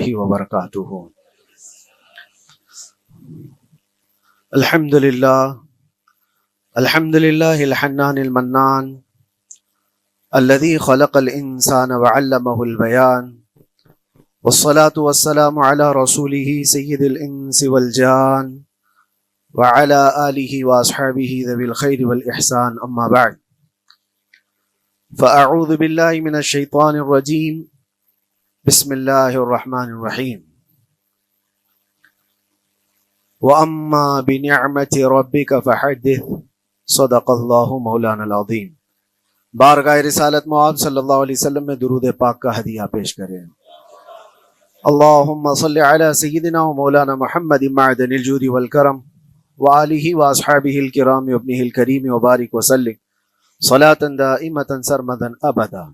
الله وبركاته. الحمد لله الحنان المنان الذي خلق الإنسان وعلمه البيان، والصلاة والسلام على رسوله سيد الإنس والجان وعلى آله وأصحابه ذوي الخير والإحسان، أما بعد، فأعوذ بالله من الشيطان الرجيم، بسم الله الرحمن الرحيم. وَأَمَّا بِنِعْمَةِ رَبِّكَ فَحَدِّثْ، صدق اللہ مولانا العظیم. بارگاہ رسالت مواب صلی اللہ علیہ وسلم میں درود پاک کا ہدیہ پیش کریں. اللہم صلی علی سیدنا و مولانا محمد معدن الجود والکرم وآلہ واصحابہ الکرام وابنہ الکریم وبارک وسلم صلاۃ دائمۃ سرمدا ابدا.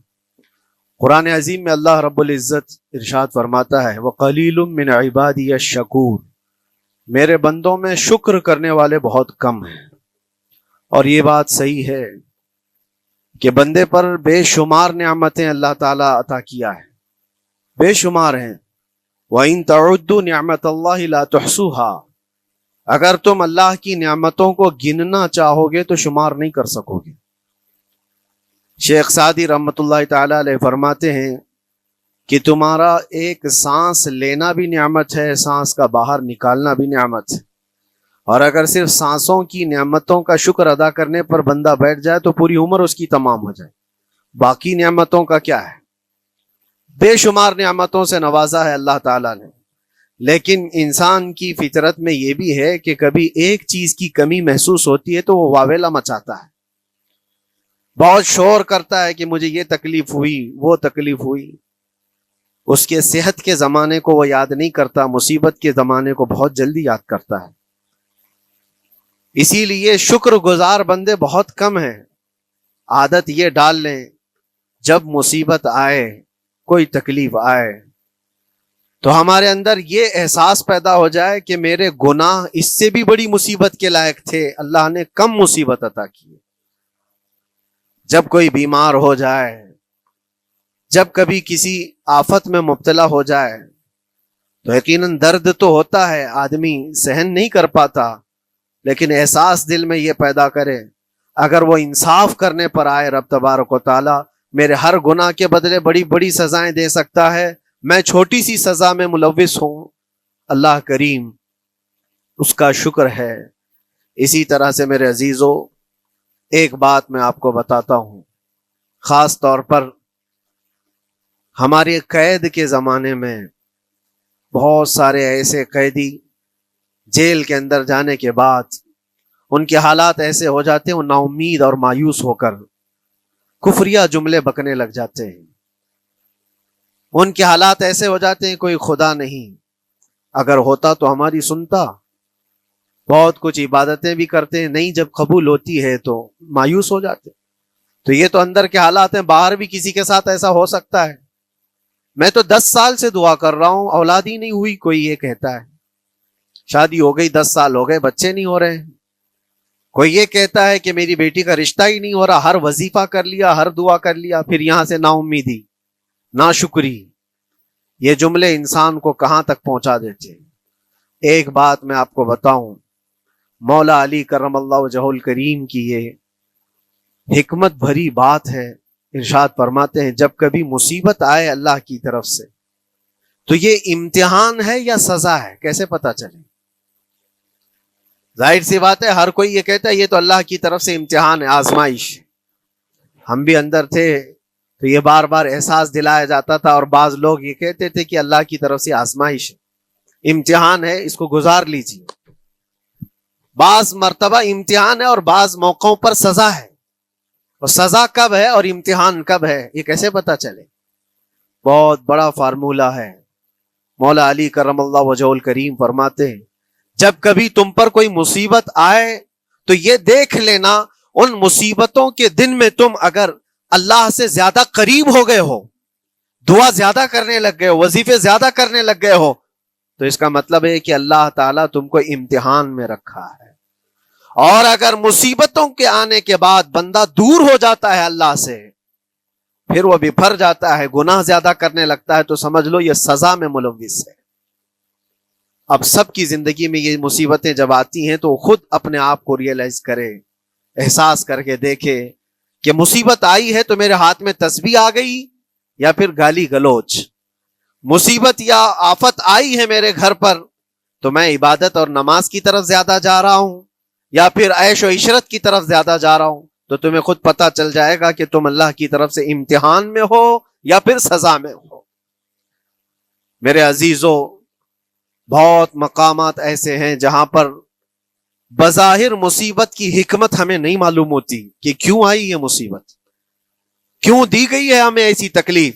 قرآن عظیم میں اللہ رب العزت ارشاد فرماتا ہے، وَقَلِيلٌ مِّنْ عِبَادِيَ الشَّكُورُ، میرے بندوں میں شکر کرنے والے بہت کم ہیں. اور یہ بات صحیح ہے کہ بندے پر بے شمار نعمتیں اللہ تعالیٰ عطا کیا ہے، بے شمار ہیں. وَإِن تَعُدُّوا نِعْمَتَ اللَّهِ لَا تُحْصُوهَا، اگر تم اللہ کی نعمتوں کو گننا چاہو گے تو شمار نہیں کر سکو گے. شیخ سعدی رحمۃ اللہ تعالیٰ علیہ فرماتے ہیں کہ تمہارا ایک سانس لینا بھی نعمت ہے، سانس کا باہر نکالنا بھی نعمت ہے. اور اگر صرف سانسوں کی نعمتوں کا شکر ادا کرنے پر بندہ بیٹھ جائے تو پوری عمر اس کی تمام ہو جائے. باقی نعمتوں کا کیا ہے؟ بے شمار نعمتوں سے نوازا ہے اللہ تعالیٰ نے، لیکن انسان کی فطرت میں یہ بھی ہے کہ کبھی ایک چیز کی کمی محسوس ہوتی ہے تو وہ واویلا مچاتا ہے، بہت شور کرتا ہے کہ مجھے یہ تکلیف ہوئی، وہ تکلیف ہوئی. اس کے صحت کے زمانے کو وہ یاد نہیں کرتا، مصیبت کے زمانے کو بہت جلدی یاد کرتا ہے. اسی لیے شکر گزار بندے بہت کم ہیں. عادت یہ ڈال لیں، جب مصیبت آئے، کوئی تکلیف آئے، تو ہمارے اندر یہ احساس پیدا ہو جائے کہ میرے گناہ اس سے بھی بڑی مصیبت کے لائق تھے، اللہ نے کم مصیبت عطا کی. جب کوئی بیمار ہو جائے، جب کبھی کسی آفت میں مبتلا ہو جائے تو یقیناً درد تو ہوتا ہے، آدمی سہن نہیں کر پاتا، لیکن احساس دل میں یہ پیدا کرے اگر وہ انصاف کرنے پر آئے رب تبارک و تعالی میرے ہر گناہ کے بدلے بڑی بڑی سزائیں دے سکتا ہے، میں چھوٹی سی سزا میں ملوث ہوں، اللہ کریم اس کا شکر ہے. اسی طرح سے میرے عزیزو، ایک بات میں آپ کو بتاتا ہوں، خاص طور پر ہمارے قید کے زمانے میں بہت سارے ایسے قیدی جیل کے اندر جانے کے بعد ان کے حالات ایسے ہو جاتے ہیں، وہ نا امید اور مایوس ہو کر کفریہ جملے بکنے لگ جاتے ہیں. ان کے حالات ایسے ہو جاتے ہیں کوئی خدا نہیں، اگر ہوتا تو ہماری سنتا. بہت کچھ عبادتیں بھی کرتے ہیں، نہیں جب قبول ہوتی ہے تو مایوس ہو جاتے. تو یہ تو اندر کے حالات ہیں، باہر بھی کسی کے ساتھ ایسا ہو سکتا ہے. میں تو 10 سال سے دعا کر رہا ہوں، اولاد ہی نہیں ہوئی، کوئی یہ کہتا ہے. شادی ہو گئی، 10 سال ہو گئے، بچے نہیں ہو رہے. کوئی یہ کہتا ہے کہ میری بیٹی کا رشتہ ہی نہیں ہو رہا، ہر وظیفہ کر لیا، ہر دعا کر لیا، پھر یہاں سے نا امیدی، نا شکری. یہ جملے انسان کو کہاں تک پہنچا دیتے ہیں. ایک بات میں آپ کو بتاؤں، مولا علی کرم اللہ وجہہ الکریم کی یہ حکمت بھری بات ہے. ارشاد فرماتے ہیں جب کبھی مصیبت آئے اللہ کی طرف سے تو یہ امتحان ہے یا سزا ہے، کیسے پتا چلے؟ ظاہر سی بات ہے، ہر کوئی یہ کہتا ہے یہ تو اللہ کی طرف سے امتحان ہے، آزمائش. ہم بھی اندر تھے تو یہ بار بار احساس دلایا جاتا تھا، اور بعض لوگ یہ کہتے تھے کہ اللہ کی طرف سے آزمائش ہے، امتحان ہے، اس کو گزار لیجیے. بعض مرتبہ امتحان ہے اور بعض موقعوں پر سزا ہے. اور سزا کب ہے اور امتحان کب ہے، یہ کیسے پتا چلے؟ بہت بڑا فارمولہ ہے. مولا علی کرم اللہ وجہہ الکریم فرماتے ہیں جب کبھی تم پر کوئی مصیبت آئے تو یہ دیکھ لینا ان مصیبتوں کے دن میں تم اگر اللہ سے زیادہ قریب ہو گئے ہو، دعا زیادہ کرنے لگ گئے ہو، وظیفے زیادہ کرنے لگ گئے ہو، تو اس کا مطلب ہے کہ اللہ تعالیٰ تم کو امتحان میں رکھا ہے. اور اگر مصیبتوں کے آنے کے بعد بندہ دور ہو جاتا ہے اللہ سے پھر وہ بپھر جاتا ہے، گناہ زیادہ کرنے لگتا ہے، تو سمجھ لو یہ سزا میں ملوث ہے۔ اب سب کی زندگی میں یہ مصیبتیں جب آتی ہیں تو خود اپنے آپ کو ریئلائز کرے، احساس کر کے دیکھے کہ مصیبت آئی ہے تو میرے ہاتھ میں تسبیح آ گئی یا پھر گالی گلوچ، مصیبت یا آفت آئی ہے میرے گھر پر تو میں عبادت اور نماز کی طرف زیادہ جا رہا ہوں یا پھر عیش و عشرت کی طرف زیادہ جا رہا ہوں، تو تمہیں خود پتہ چل جائے گا کہ تم اللہ کی طرف سے امتحان میں ہو یا پھر سزا میں ہو۔ میرے عزیزو، بہت مقامات ایسے ہیں جہاں پر بظاہر مصیبت کی حکمت ہمیں نہیں معلوم ہوتی کہ کیوں آئی یہ مصیبت، کیوں دی گئی ہے ہمیں ایسی تکلیف۔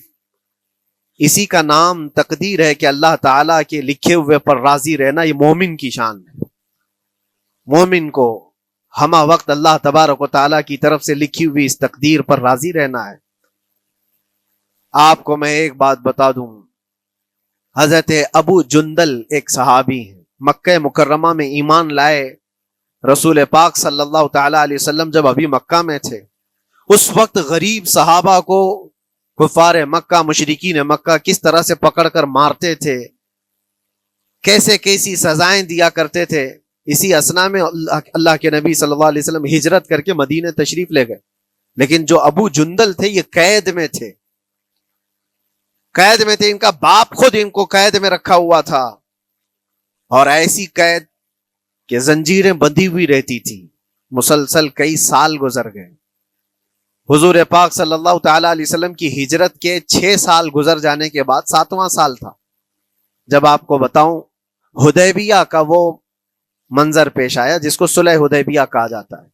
اسی کا نام تقدیر ہے کہ اللہ تعالیٰ کے لکھے ہوئے پر راضی رہنا یہ مومن کی شان ہے۔ مومن کو ہمہ وقت اللہ تبارک و تعالیٰ کی طرف سے لکھی ہوئی اس تقدیر پر راضی رہنا ہے۔ آپ کو میں ایک بات بتا دوں، حضرت ابو جندل ایک صحابی ہیں، مکہ مکرمہ میں ایمان لائے، رسول پاک صلی اللہ تعالی علیہ وسلم جب ابھی مکہ میں تھے، اس وقت غریب صحابہ کو کفار مکہ، مشرکین مکہ کس طرح سے پکڑ کر مارتے تھے، کیسے کیسی سزائیں دیا کرتے تھے۔ اسی اسنا میں اللہ کے نبی صلی اللہ علیہ وسلم ہجرت کر کے مدینہ تشریف لے گئے، لیکن جو ابو جندل تھے یہ قید میں تھے، قید میں تھے، ان کا باپ خود ان کو قید میں رکھا ہوا تھا، اور ایسی قید کہ زنجیریں بندھی ہوئی رہتی تھی، مسلسل کئی سال گزر گئے۔ حضور پاک صلی اللہ تعالی علیہ وسلم کی ہجرت کے 6 سال گزر جانے کے بعد 7واں سال تھا جب آپ کو بتاؤں حدیبیہ کا وہ منظر پیش آیا جس کو صلح حدیبیہ کہا جاتا ہے۔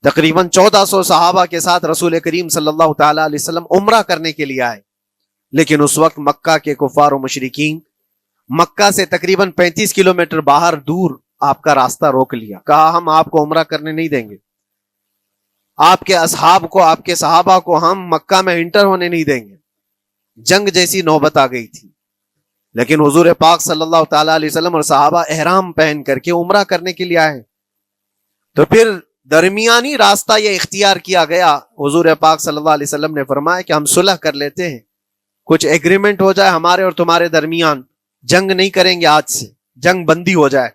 تقریباً 1400 صحابہ کے ساتھ رسول کریم صلی اللہ تعالی علیہ وسلم عمرہ کرنے کے لیے آئے، لیکن اس وقت مکہ کے کفار و مشرکین مکہ سے تقریباً 35 کلومیٹر باہر دور آپ کا راستہ روک لیا، کہا ہم آپ کو عمرہ کرنے نہیں دیں گے، آپ کے اصحاب کو، آپ کے صحابہ کو ہم مکہ میں انٹر ہونے نہیں دیں گے۔ جنگ جیسی نوبت آ گئی تھی، لیکن حضور پاک صلی اللہ تعالی علیہ وسلم اور صحابہ احرام پہن کر کے عمرہ کرنے کے لیے آئے، تو پھر درمیانی راستہ یہ اختیار کیا گیا۔ حضور پاک صلی اللہ علیہ وسلم نے فرمایا کہ ہم صلح کر لیتے ہیں، کچھ ایگریمنٹ ہو جائے ہمارے اور تمہارے درمیان، جنگ نہیں کریں گے، آج سے جنگ بندی ہو جائے۔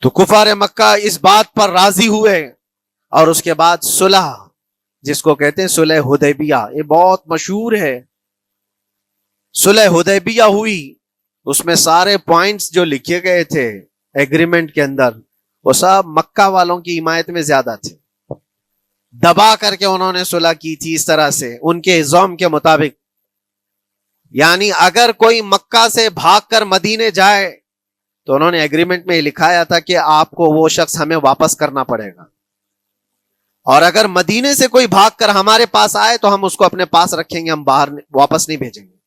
تو کفار مکہ اس بات پر راضی ہوئے، اور اس کے بعد صلح، جس کو کہتے ہیں صلح حدیبیہ، یہ بہت مشہور ہے۔ صلح حدیبیہ ہوئی، اس میں سارے پوائنٹس جو لکھے گئے تھے ایگریمنٹ کے اندر وہ سب مکہ والوں کی حمایت میں زیادہ تھے، دبا کر کے انہوں نے صلح کی تھی اس طرح سے ان کے نظام کے مطابق، یعنی اگر کوئی مکہ سے بھاگ کر مدینے جائے تو انہوں نے ایگریمنٹ میں لکھایا تھا کہ آپ کو وہ شخص ہمیں واپس کرنا پڑے گا، اور اگر مدینے سے کوئی بھاگ کر ہمارے پاس آئے تو ہم اس کو اپنے پاس رکھیں گے، ہم باہر واپس نہیں بھیجیں گے۔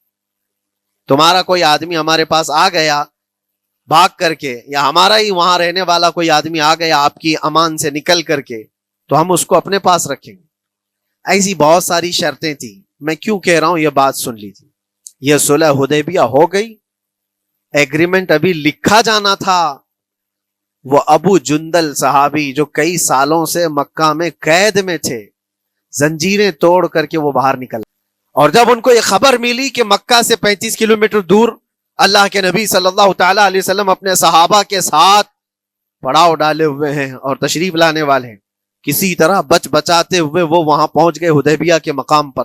تمہارا کوئی آدمی ہمارے پاس آ گیا بھاگ کر کے، یا ہمارا ہی وہاں رہنے والا کوئی آدمی آ گیا آپ کی امان سے نکل کر کے، تو ہم اس کو اپنے پاس رکھیں گے۔ ایسی بہت ساری شرطیں تھیں، میں کیوں کہہ رہا ہوں یہ بات سن لیجیے۔ یہ صلح حدیبیہ ہو گئی، ایگریمنٹ ابھی لکھا جانا تھا، وہ ابو جندل صحابی جو کئی سالوں سے مکہ میں قید میں تھے، زنجیریں توڑ کر کے وہ باہر نکل، اور جب ان کو یہ خبر ملی کہ مکہ سے 35 کلومیٹر دور اللہ کے نبی صلی اللہ تعالی علیہ وسلم اپنے صحابہ کے ساتھ پڑاؤ ڈالے ہوئے ہیں اور تشریف لانے والے ہیں، کسی طرح بچ بچاتے ہوئے وہ وہاں پہنچ گئے حدیبیہ کے مقام پر۔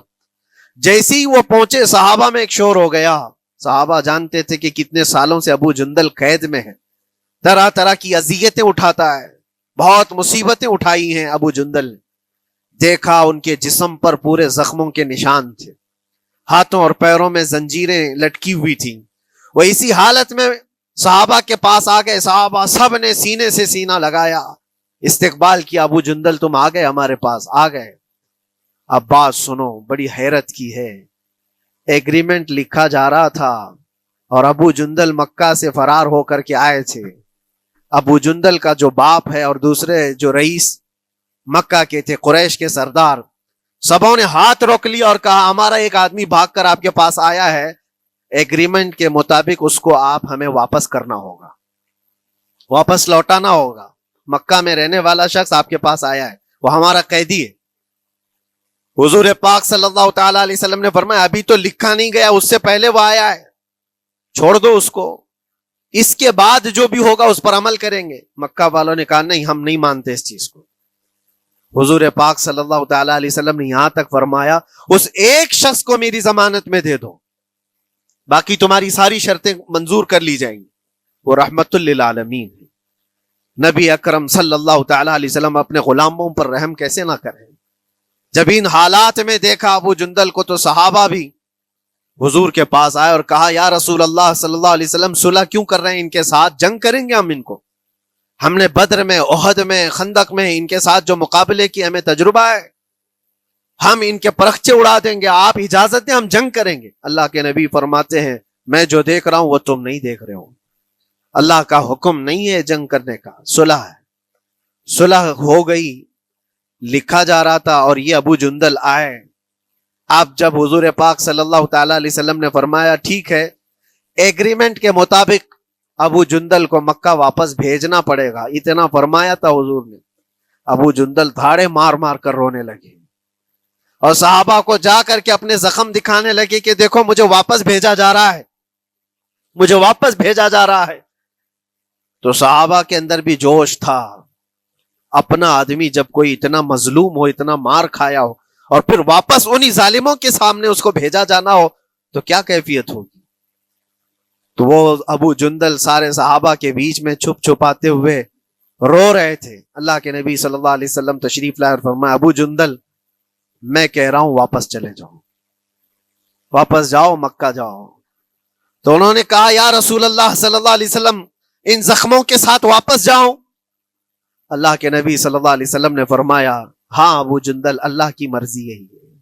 جیسے ہی وہ پہنچے صحابہ میں ایک شور ہو گیا، صحابہ جانتے تھے کہ کتنے سالوں سے ابو جندل قید میں ہے، طرح طرح کی اذیتیں اٹھاتا ہے، بہت مصیبتیں اٹھائی ہیں ابو جندل۔ دیکھا ان کے جسم پر پورے زخموں کے نشان تھے، ہاتھوں اور پیروں میں زنجیریں لٹکی ہوئی تھیں۔ وہ اسی حالت میں صحابہ کے پاس آ گئے، صحابہ سب نے سینے سے سینہ لگایا، استقبال کیا، ابو جندل تم آ گئے ہمارے پاس، آ گئے۔ اب بات سنو، بڑی حیرت کی ہے، ایگریمنٹ لکھا جا رہا تھا اور ابو جندل مکہ سے فرار ہو کر کے آئے تھے۔ ابو جندل کا جو باپ ہے اور دوسرے جو رئیس مکہ کے تھے، قریش کے سردار، سبوں نے ہاتھ روک لیا اور کہا ہمارا ایک آدمی بھاگ کر آپ کے پاس آیا ہے، ایگریمنٹ کے مطابق اس کو آپ ہمیں واپس کرنا ہوگا، واپس لوٹانا ہوگا۔ مکہ میں رہنے والا شخص آپ کے پاس آیا ہے، وہ ہمارا قیدی ہے، حضور پاک صلی اللہ تعالی علیہ وسلم نے فرمایا ابھی تو لکھا نہیں گیا، اس سے پہلے وہ آیا ہے، چھوڑ دو اس کو، اس کے بعد جو بھی ہوگا اس پر عمل کریں گے۔ مکہ والوں نے کہا نہیں، ہم نہیں مانتے اس چیز کو۔ حضور پاک صلی اللہ تعالی علیہ وسلم نے یہاں تک فرمایا اس ایک شخص کو میری ضمانت میں دے دو، باقی تمہاری ساری شرطیں منظور کر لی جائیں گی۔ وہ رحمت للعالمین، نبی اکرم صلی اللہ تعالی علیہ وسلم اپنے غلاموں پر رحم کیسے نہ کریں؟ جب ان حالات میں دیکھا ابو جندل کو تو صحابہ بھی حضور کے پاس آئے اور کہا یا رسول اللہ صلی اللہ علیہ وسلم صلح کیوں کر رہے ہیں ان کے ساتھ؟ جنگ کریں گے ہم ان کو، ہم نے بدر میں، احد میں، خندق میں ان کے ساتھ جو مقابلے کی ہمیں تجربہ ہے، ہم ان کے پرخچے اڑا دیں گے، آپ اجازت دیں ہم جنگ کریں گے۔ اللہ کے نبی فرماتے ہیں میں جو دیکھ رہا ہوں وہ تم نہیں دیکھ رہے ہو، اللہ کا حکم نہیں ہے جنگ کرنے کا، صلح ہے۔ صلح ہو گئی، لکھا جا رہا تھا، اور یہ ابو جندل آئے۔ آپ جب حضور پاک صلی اللہ تعالی علیہ وسلم نے فرمایا ٹھیک ہے، ایگریمنٹ کے مطابق ابو جندل کو مکہ واپس بھیجنا پڑے گا، اتنا فرمایا تھا حضور نے، ابو جندل دھاڑے مار مار کر رونے لگے اور صحابہ کو جا کر کے اپنے زخم دکھانے لگے کہ دیکھو مجھے واپس بھیجا جا رہا ہے، مجھے واپس بھیجا جا رہا ہے۔ تو صحابہ کے اندر بھی جوش تھا، اپنا آدمی جب کوئی اتنا مظلوم ہو، اتنا مار کھایا ہو، اور پھر واپس انہی ظالموں کے سامنے اس کو بھیجا جانا ہو تو کیا کیفیت ہوگی۔ تو وہ ابو جندل سارے صحابہ کے بیچ میں چھپ چھپاتے ہوئے رو رہے تھے۔ اللہ کے نبی صلی اللہ علیہ وسلم تشریف لائے اور فرمایا ابو جندل میں کہہ رہا ہوں واپس چلے جاؤ، واپس جاؤ، مکہ جاؤ۔ تو انہوں نے کہا یا رسول اللہ صلی اللہ علیہ وسلم ان زخموں کے ساتھ واپس جاؤ؟ اللہ کے نبی صلی اللہ علیہ وسلم نے فرمایا ہاں ابو جندل، اللہ کی مرضی یہی ہے،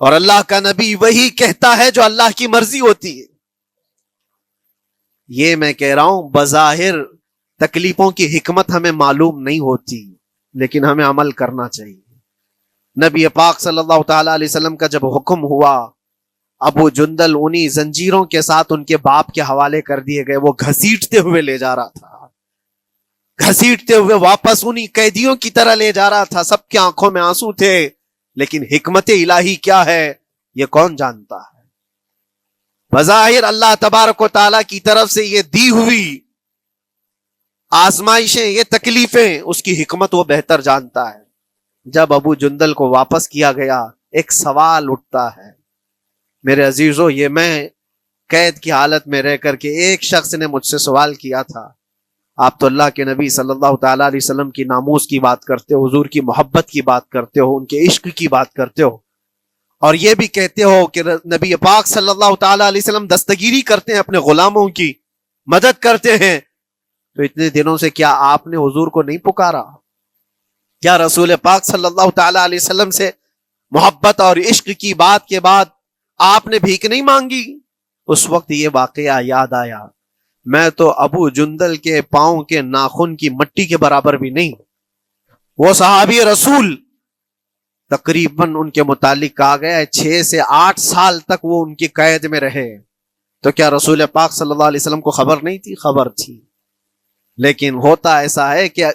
اور اللہ کا نبی وہی کہتا ہے جو اللہ کی مرضی ہوتی ہے۔ یہ میں کہہ رہا ہوں بظاہر تکلیفوں کی حکمت ہمیں معلوم نہیں ہوتی، لیکن ہمیں عمل کرنا چاہیے۔ نبی پاک صلی اللہ تعالی علیہ وسلم کا جب حکم ہوا، ابو جندل انہی زنجیروں کے ساتھ ان کے باپ کے حوالے کر دیے گئے، وہ گھسیٹتے ہوئے لے جا رہا تھا، گھسیٹتے ہوئے واپس انہی قیدیوں کی طرح لے جا رہا تھا۔ سب کی آنکھوں میں آنسو تھے، لیکن حکمت الہی کیا ہے یہ کون جانتا ہے؟ بظاہر اللہ تبارک و تعالیٰ کی طرف سے یہ دی ہوئی آزمائشیں، یہ تکلیفیں، اس کی حکمت وہ بہتر جانتا ہے۔ جب ابو جندل کو واپس کیا گیا، ایک سوال اٹھتا ہے میرے عزیزو، یہ میں قید کی حالت میں رہ کر کے ایک شخص نے مجھ سے سوال کیا تھا، آپ تو اللہ کے نبی صلی اللہ تعالی علیہ وسلم کی ناموس کی بات کرتے ہو، حضور کی محبت کی بات کرتے ہو، ان کے عشق کی بات کرتے ہو، اور یہ بھی کہتے ہو کہ نبی پاک صلی اللہ تعالی علیہ وسلم دستگیری کرتے ہیں، اپنے غلاموں کی مدد کرتے ہیں، تو اتنے دنوں سے کیا آپ نے حضور کو نہیں پکارا؟ کیا رسول پاک صلی اللہ تعالی علیہ وسلم سے محبت اور عشق کی بات کے بعد آپ نے بھیک نہیں مانگی؟ اس وقت یہ واقعہ یاد آیا، میں تو ابو جندل کے پاؤں کے ناخن کی مٹی کے برابر بھی نہیں۔ وہ صحابی رسول تقریباً ان کے متعلق کہا گیا ہے 6 سے 8 سال تک وہ ان کی قید میں رہے۔ تو کیا رسول پاک صلی اللہ علیہ وسلم کو خبر نہیں تھی؟ خبر تھی، لیکن ہوتا ایسا ہے کہ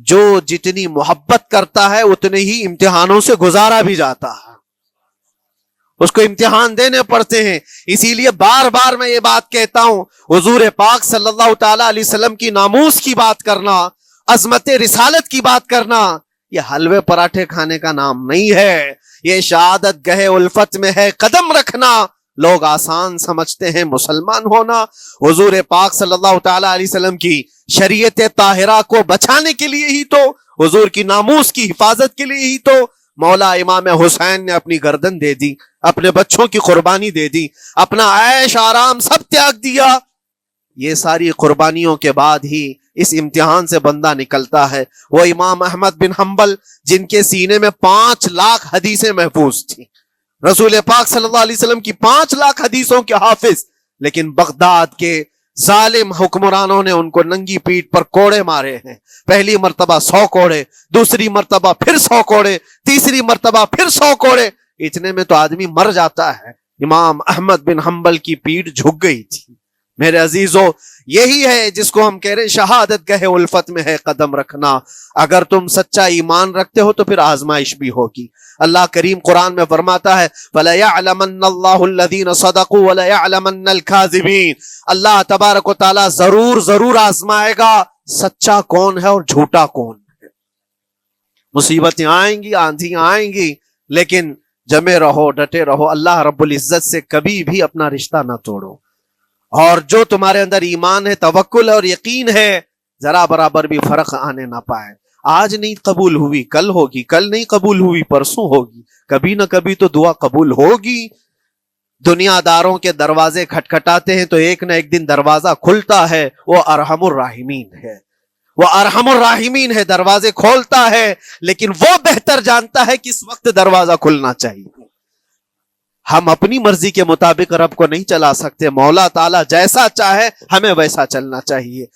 جو جتنی محبت کرتا ہے اتنے ہی امتحانوں سے گزارا بھی جاتا ہے، اس کو امتحان دینے پڑتے ہیں۔ اسی لیے بار بار میں یہ بات کہتا ہوں، حضور پاک صلی اللہ تعالی علیہ وسلم کی ناموس کی بات کرنا، عظمت رسالت کی بات کرنا، یہ حلوے پراٹھے کھانے کا نام نہیں ہے، یہ شہادت گہے الفت میں ہے قدم رکھنا۔ لوگ آسان سمجھتے ہیں مسلمان ہونا، حضور پاک صلی اللہ تعالی علیہ وسلم کی شریعت طاہرہ کو بچانے کے لیے ہی تو، حضور کی ناموس کی حفاظت کے لیے ہی تو مولا امام حسین نے اپنی گردن دے دی، اپنے بچوں کی قربانی دے دی، اپنا عیش آرام سب تیاگ دیا۔ یہ ساری قربانیوں کے بعد ہی اس امتحان سے بندہ نکلتا ہے۔ وہ امام احمد بن حنبل جن کے سینے میں 5 لاکھ حدیثیں محفوظ تھیں، رسول پاک صلی اللہ علیہ وسلم کی 5 لاکھ حدیثوں کے حافظ، لیکن بغداد کے ظالم حکمرانوں نے ان کو ننگی پیٹھ پر کوڑے مارے ہیں۔ پہلی مرتبہ 100 کوڑے، دوسری مرتبہ پھر 100 کوڑے، تیسری مرتبہ پھر 100 کوڑے، اتنے میں تو آدمی مر جاتا ہے۔ امام احمد بن حنبل کی پیٹھ جھک گئی تھی، میرے عزیزو، یہی ہے جس کو ہم کہہ رہے ہیں شہادت گہ الفت میں ہے قدم رکھنا. اگر تم سچا ایمان رکھتے ہو تو پھر آزمائش بھی ہوگی. اللہ کریم قرآن میں فرماتا ہے فَلَيَعْلَمَنَّ اللَّهُ الَّذِينَ صَدَقُوا وَلَيَعْلَمَنَّ الْكَاذِبِينَ. اللہ تبارک و تعالیٰ ضرور آزمائے گا سچا کون ہے اور جھوٹا کون ہے. مصیبتیں آئیں گی، آندھیاں آئیں گی، لیکن جمے رہو، ڈٹے رہو. اللہ رب العزت سے کبھی بھی اپنا رشتہ نہ توڑو. اور جو تمہارے اندر ایمان ہے، توکل اور یقین ہے، ذرا برابر بھی فرق آنے نہ پائے. آج نہیں قبول ہوئی کل ہوگی، کل نہیں قبول ہوئی پرسوں ہوگی، کبھی نہ کبھی تو دعا قبول ہوگی. دنیا داروں کے دروازے کھٹکھٹاتے ہیں تو ایک نہ ایک دن دروازہ کھلتا ہے. وہ ارحم الراحمین ہے، وہ ارحم الراحمین ہے، دروازے کھولتا ہے، لیکن وہ بہتر جانتا ہے کس وقت دروازہ کھلنا چاہیے. ہم اپنی مرضی کے مطابق رب کو نہیں چلا سکتے. مولا تعالیٰ جیسا چاہے ہمیں ویسا چلنا چاہیے.